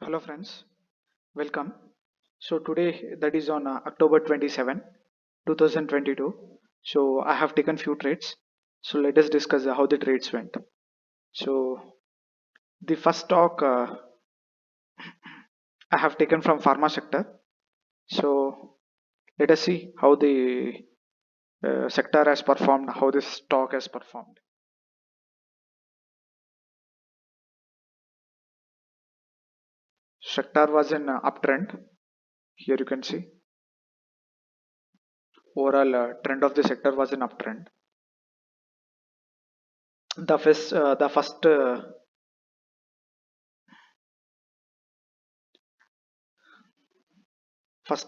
Hello friends, welcome. So today that is on October 27, 2022. So I have taken few trades. So let us discuss how the trades went. So the first stock I have taken from pharma sector. So let us see how the sector has performed, how this stock has performed. Sector was in uptrend. Here you can see overall trend of the sector was in uptrend. The first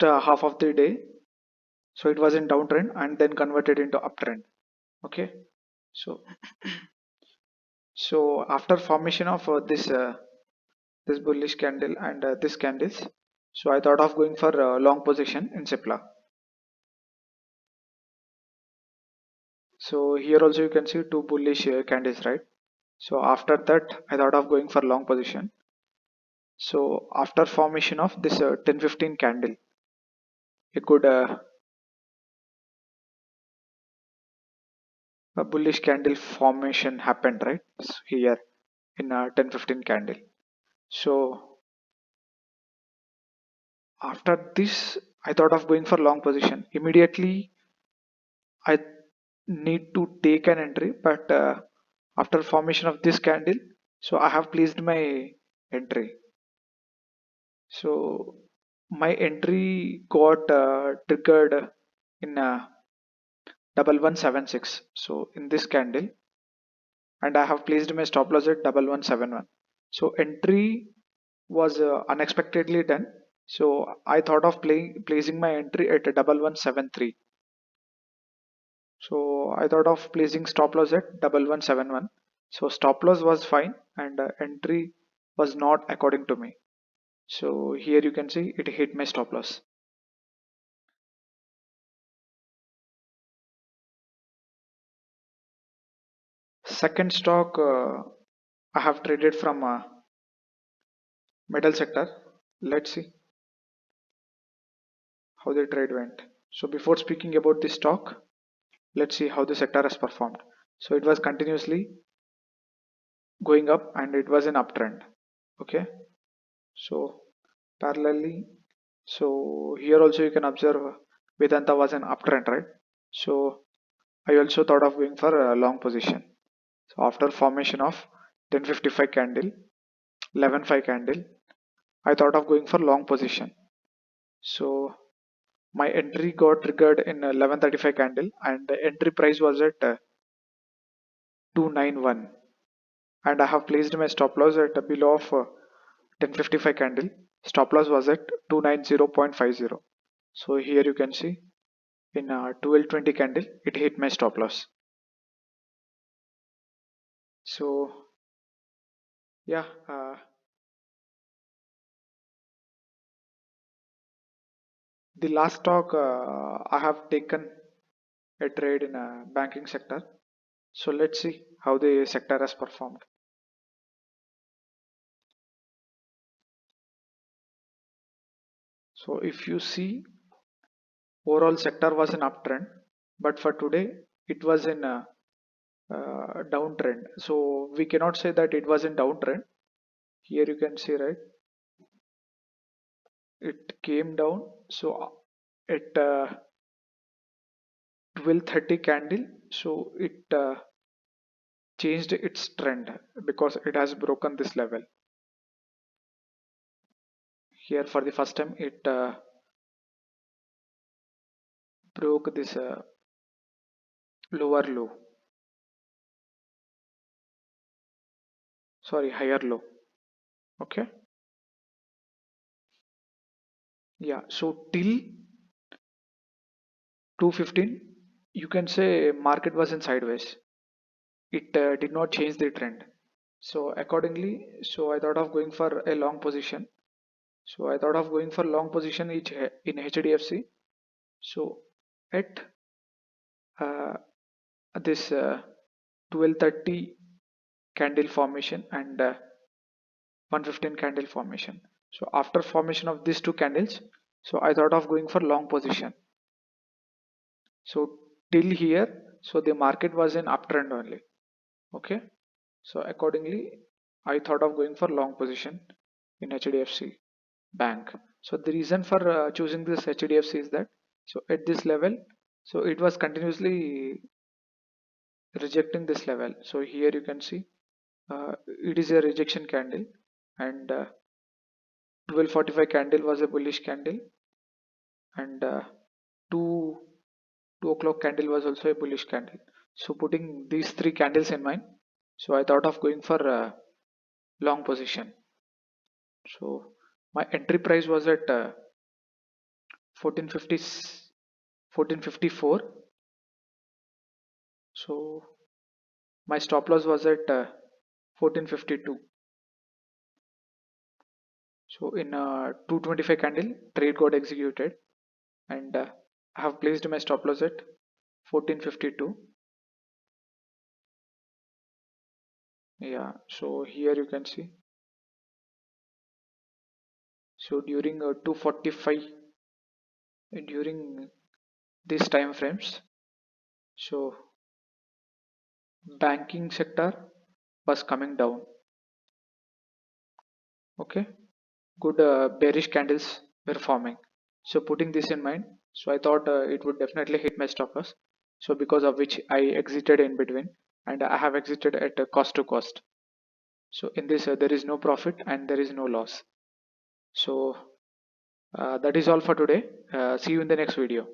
half of the day, so it was in downtrend and then converted into uptrend. Okay, so after formation of this bullish candle and this candles, so I thought of going for long position in CIPLA. So here also you can see two bullish candles, right? So after that I thought of going for long position. So after formation of this 10-15 candle, a bullish candle formation happened, right? Here in 10-15 candle. So after this I thought of going for long position. Immediately I need to take an entry, but after formation of this candle, so I have placed my entry. So my entry got triggered in 1176. So in this candle, and I have placed my stop loss at 1171. So entry was unexpectedly done. So I thought of placing my entry at 1173. So I thought of placing stop loss at 1171. So stop loss was fine and entry was not according to me. So here you can see it hit my stop loss. Second stock I have traded from metal sector. Let's see how the trade went. So before speaking about this stock, let's see how the sector has performed. So it was continuously going up and it was an uptrend. Okay. So parallelly, so here also you can observe Vedanta was an uptrend, right? So I also thought of going for a long position. So after formation of 1055 candle, 11.5 candle, I thought of going for long position. So my entry got triggered in 1135 candle and the entry price was at 291 and I have placed my stop loss at below of 1055 candle. Stop loss was at 290.50. So here you can see in 1220 candle it hit my stop loss. So yeah, the last stock I have taken a trade in a banking sector. So let's see how the sector has performed. So if you see, overall sector was an uptrend, but for today it was in a downtrend. So we cannot say that it was in downtrend. Here you can see, right, it came down. So at 1230 candle, so it changed its trend because it has broken this level. Here for the first time it broke this lower low, sorry, higher low. Okay, yeah, so till 215 you can say market was in sideways. It did not change the trend. So accordingly, so I thought of going for a long position. So I thought of going for long position each in HDFC. So at this 1230 candle formation and 115 candle formation. So after formation of these two candles, so I thought of going for long position. So till here, so the market was in uptrend only. Okay, so accordingly I thought of going for long position in HDFC Bank. So the reason for choosing this HDFC is that, so at this level, so it was continuously rejecting this level. So here you can see it is a rejection candle, and 12:45 candle was a bullish candle, and 2 2 o'clock candle was also a bullish candle. So putting these three candles in mind, so I thought of going for long position. So my entry price was at 1450 1454. So my stop loss was at 1452. So in 225 candle trade got executed, and I have placed my stop loss at 1452. Yeah, so here you can see, so during 245, during these time frames, so banking sector was coming down. Okay, good bearish candles were forming. So putting this in mind, so I thought it would definitely hit my stop loss, so because of which I exited in between, and I have exited at cost to cost. So in this there is no profit and there is no loss. So that is all for today. See you in the next video.